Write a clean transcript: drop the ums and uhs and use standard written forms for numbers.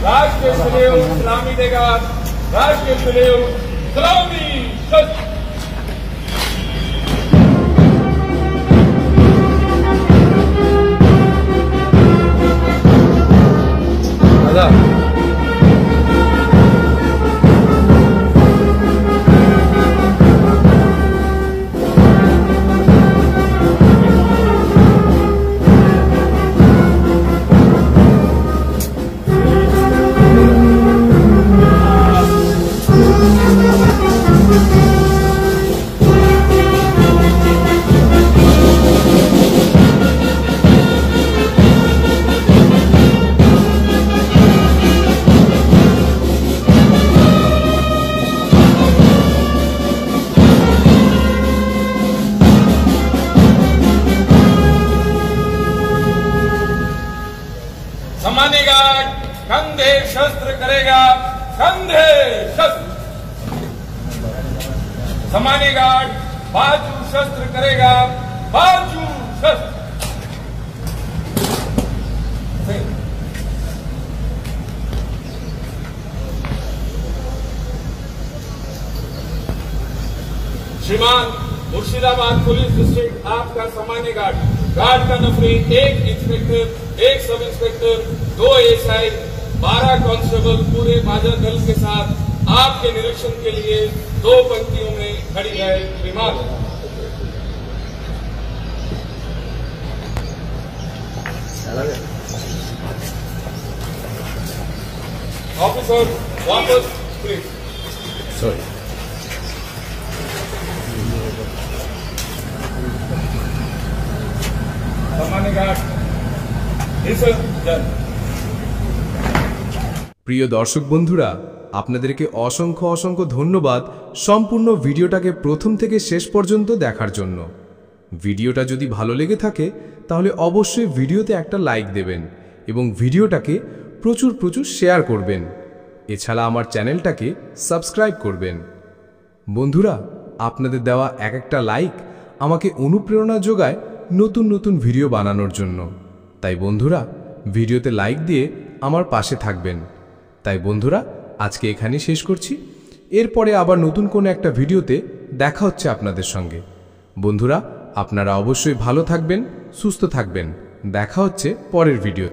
राष्ट्रीय सलामी देगा, राष्ट्रीय सलामी सामान्य गार्ड कंधे शस्त्र करेगा, कंधे शस्त्र। सामान्य गार्ड बाजू शस्त्र करेगा, बाजू शस्त्र। श्रीमान मुर्शिदाबाद पुलिस डिस्ट्रिक्ट आपका सामान्य गार्ड का नफरी 1 inspector, 1 sub inspector, 2 ASI, 12 constable पूरे माजा दल के साथ आपके निरीक्षण के लिए 2 पंक्तियों में खड़ी है। श्रीमान ऑफिसर वापस प्लीज। सॉरी প্রিয় দর্শক বন্ধুরা, আপনাদেরকে অসংখ্য অসংখ্য ধন্যবাদ সম্পূর্ণ ভিডিওটাকে প্রথম থেকে শেষ পর্যন্ত দেখার জন্য। ভিডিওটা যদি ভালো লেগে থাকে তাহলে অবশ্যই ভিডিওতে একটা লাইক দেবেন এবং ভিডিওটাকে প্রচুর প্রচুর শেয়ার করবেন। এছাড়া আমার চ্যানেলটাকে সাবস্ক্রাইব করবেন। বন্ধুরা, আপনাদের দেওয়া একটা লাইক আমাকে অনুপ্রেরণা যোগায় নতুন নতুন ভিডিও বানানোর জন্য। তাই বন্ধুরা, ভিডিওতে লাইক দিয়ে আমার পাশে থাকবেন। তাই বন্ধুরা, আজকে এখানেই শেষ করছি। এরপরে আবার নতুন কোনো একটা ভিডিওতে দেখা হচ্ছে আপনাদের সঙ্গে। বন্ধুরা, আপনারা অবশ্যই ভালো থাকবেন, সুস্থ থাকবেন। দেখা হচ্ছে পরের ভিডিও।